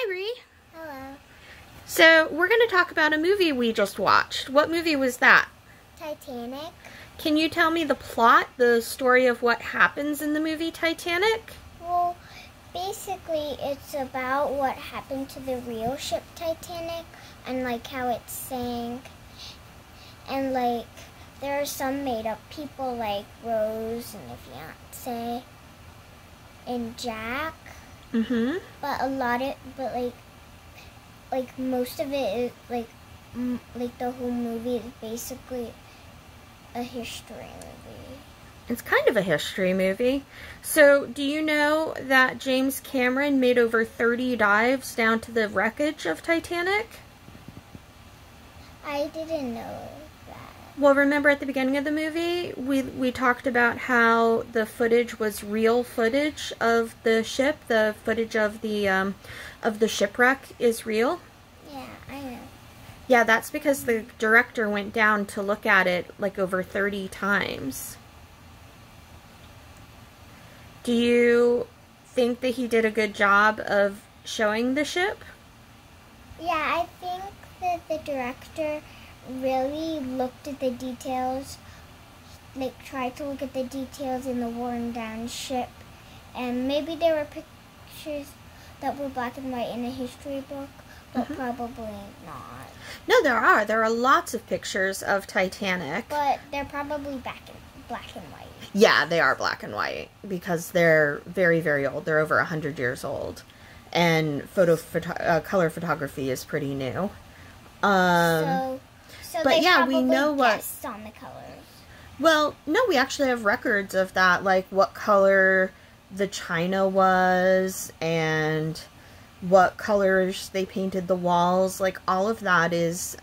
Rhi. Hello. So, we're going to talk about a movie we just watched. What movie was that? Titanic. Can you tell me the plot, the story of what happens in the movie Titanic? Well, basically, it's about what happened to the real ship Titanic and, like, how it sank. And, like, there are some made-up people, like Rose and the fiancé and Jack. Mm-hmm. But most of it is, the whole movie is basically a history movie. It's kind of a history movie. So, do you know that James Cameron made over 30 dives down to the wreckage of Titanic? I didn't know that. Well, remember at the beginning of the movie, we talked about how the footage was real footage of the ship. The footage of the shipwreck is real. Yeah, I know. Yeah, that's because the director went down to look at it like over 30 times. Do you think that he did a good job of showing the ship? Yeah, I think that the director really looked at the details, tried to look at the details in the worn down ship, and maybe there were pictures that were black and white in a history book, but probably not. No, there are. There are lots of pictures of Titanic. But they're probably black and white. Yeah, they are black and white because they're very, very old. They're over 100 years old. And color photography is pretty new. So but they yeah, probably we know guessed on the colors. Well, no, we actually have records of that, like what color the china was and what colors they painted the walls. Like, all of that is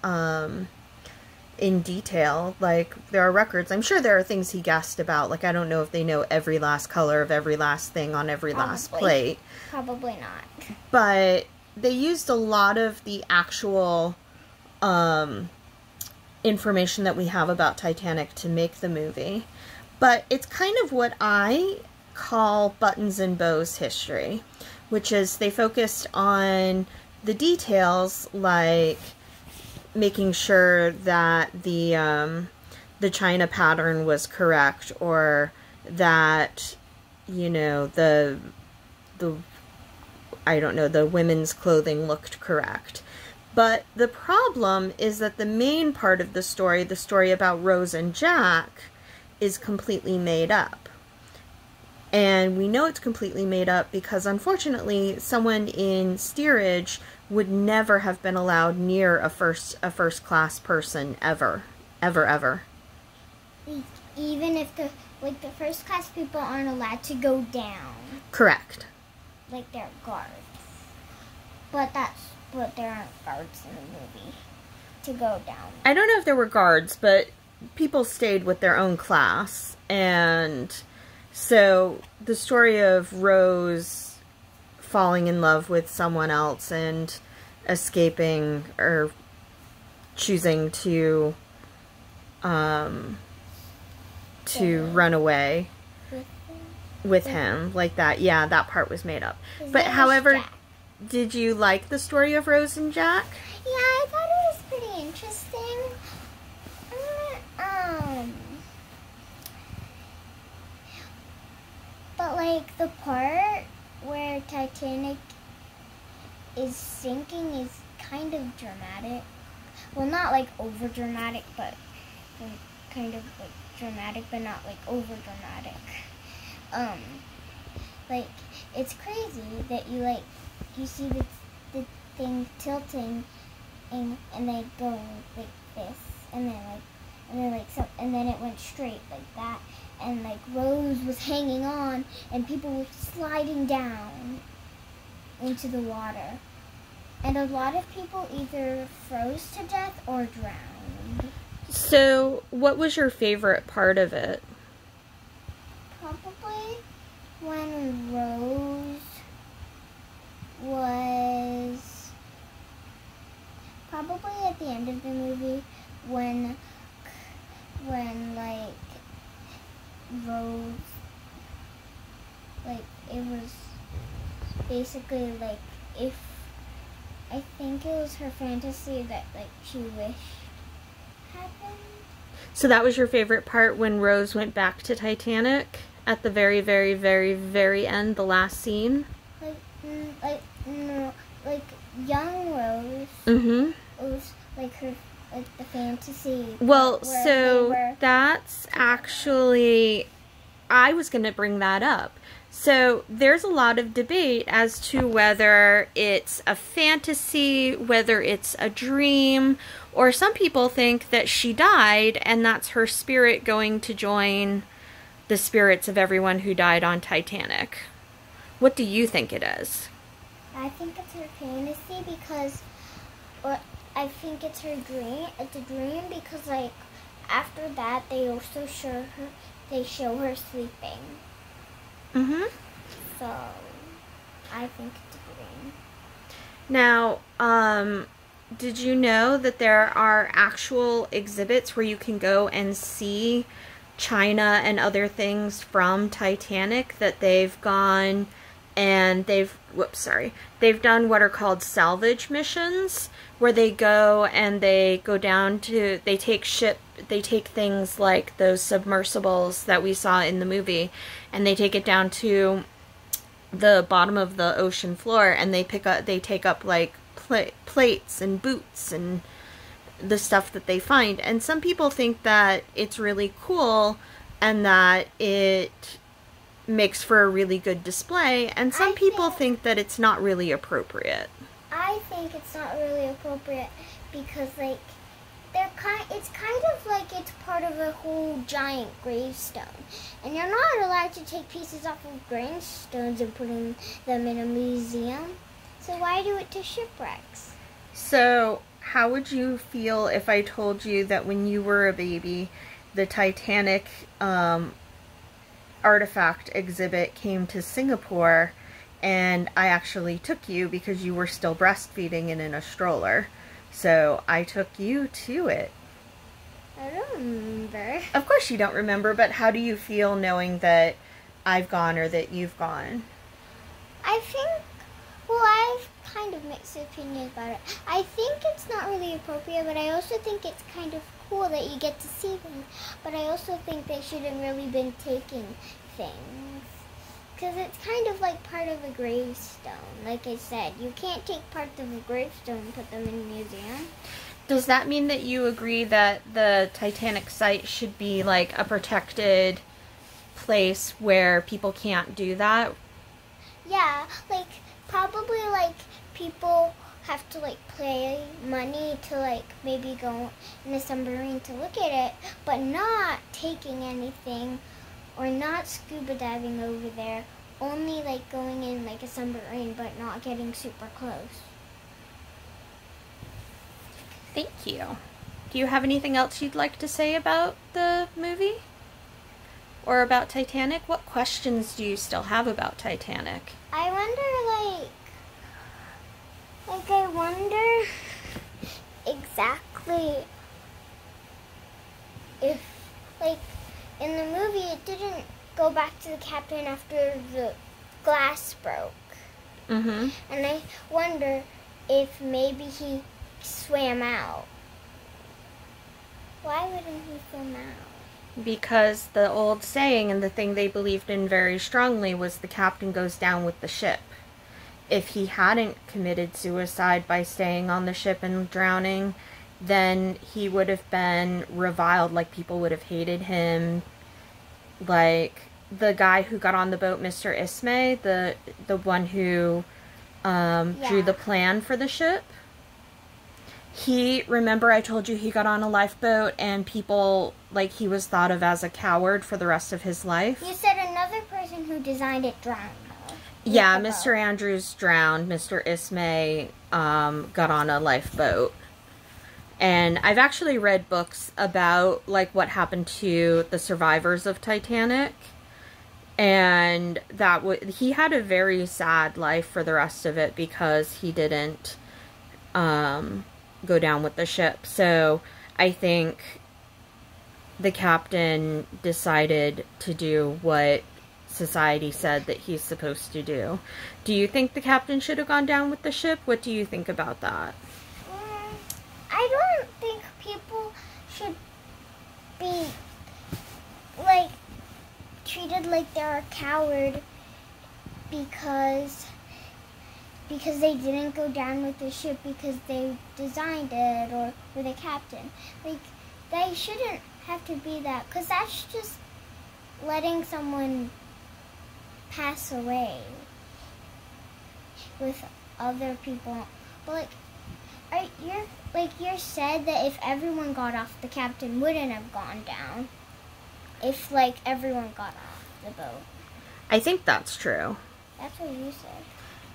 in detail. Like, there are records. I'm sure there are things he guessed about. Like, I don't know if they know every last color of every last thing on every last plate. Probably not. But they used a lot of the actual information that we have about Titanic to make the movie. But it's kind of what I call buttons and bows history, which is they focused on the details, like making sure that the china pattern was correct, or that, you know, the women's clothing looked correct. But the problem is that the main part of the story about Rose and Jack, is completely made up. And we know it's completely made up because, unfortunately, someone in steerage would never have been allowed near a first class person ever. Ever. Even if the first class people aren't allowed to go down. Correct. Like, they're guards. But there aren't guards in the movie to go down. I don't know if there were guards, but people stayed with their own class. And so the story of Rose falling in love with someone else and escaping, or choosing to run away with him, like that. Yeah, that part was made up. But however, did you like the story of Rose and Jack? Yeah, I thought it was pretty interesting. But, like, the part where Titanic is sinking is kind of dramatic. Well, not, like, over dramatic, but kind of, like, dramatic, but not, like, over dramatic. Like, it's crazy that you see the thing tilting and then going like this, and then it went straight like that, and like Rose was hanging on and people were sliding down into the water, and a lot of people either froze to death or drowned. So, what was your favorite part of it? Probably when Rose was probably at the end of the movie when like Rose, like, it was basically like if I think it was her fantasy that like she wished happened. So that was your favorite part when Rose went back to Titanic at the very, very, very, very end, the last scene? No, like young Rose. Mm-hmm. It was like her, like the fantasy. Well, where so that's actually, I was going to bring that up. So there's a lot of debate as to whether it's a fantasy, whether it's a dream, or some people think that she died and that's her spirit going to join the spirits of everyone who died on Titanic. What do you think it is? I think it's her fantasy because, or I think it's her dream. It's a dream because like after that they also show her sleeping. Mm-hmm. So I think it's a dream. Now, did you know that there are actual exhibits where you can go and see china and other things from Titanic that they've gone and they've done what are called salvage missions, where they go and they go down to, they take things like those submersibles that we saw in the movie, and they take it down to the bottom of the ocean floor, and they take up like plates and boots and the stuff that they find. And some people think that it's really cool and that it makes for a really good display, and some people think that it's not really appropriate. I think it's not really appropriate because like it's kind of like it's part of a whole giant gravestone, and you're not allowed to take pieces off of gravestones and putting them in a museum. So why do it to shipwrecks? So how would you feel if I told you that when you were a baby, the Titanic artifact exhibit came to Singapore, and I actually took you because you were still breastfeeding and in a stroller. So I took you to it. I don't remember. Of course you don't remember, but how do you feel knowing that I've gone or that you've gone? I think, well, I've kind of mixed opinions about it. I think it's not really appropriate, but I also think it's kind of cool that you get to see things. But I also think they shouldn't really been taking things, because it's kind of like part of a gravestone. Like I said, you can't take parts of a gravestone and put them in a museum. Does that mean that you agree that the Titanic site should be like a protected place where people can't do that? Yeah, like probably like people have to like pay money to like maybe go in a submarine to look at it, but not taking anything or not scuba diving over there, only like going in like a submarine but not getting super close. Thank you. Do you have anything else you'd like to say about the movie? Or about Titanic? What questions do you still have about Titanic? I wonder I wonder exactly if, like, in the movie it didn't go back to the captain after the glass broke. Mm-hmm. And I wonder if maybe he swam out. Why wouldn't he swim out? Because the old saying and the thing they believed in very strongly was the captain goes down with the ship. If he hadn't committed suicide by staying on the ship and drowning, then he would have been reviled, like people would have hated him. Like the guy who got on the boat, Mr. Ismay, the one who drew the plan for the ship. Remember I told you he got on a lifeboat and people, like, he was thought of as a coward for the rest of his life? You said another person who designed it drowned. Yeah, Mr. Andrews drowned. Mr. Ismay got on a lifeboat. And I've actually read books about, like, what happened to the survivors of Titanic. And he had a very sad life for the rest of it because he didn't go down with the ship. So I think the captain decided to do what society said that he's supposed to do. Do you think the captain should have gone down with the ship? What do you think about that? I don't think people should be, like, treated like they're a coward because they didn't go down with the ship because they designed it or were the captain. Like, they shouldn't have to be that, because that's just letting someone pass away with other people. But you said that if everyone got off, the captain wouldn't have gone down. If, like, everyone got off the boat. I think that's true. That's what you said.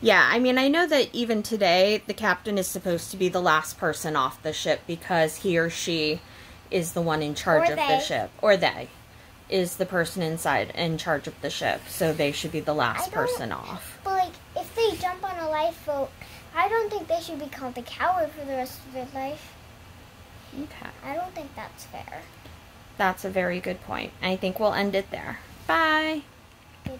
Yeah, I mean, I know that even today, the captain is supposed to be the last person off the ship because he or she is the one in charge of the ship. Or they is the person in charge of the ship. So they should be the last person off. But, like, if they jump on a lifeboat, I don't think they should be called a coward for the rest of their life. Okay. I don't think that's fair. That's a very good point. I think we'll end it there. Bye. Goodbye.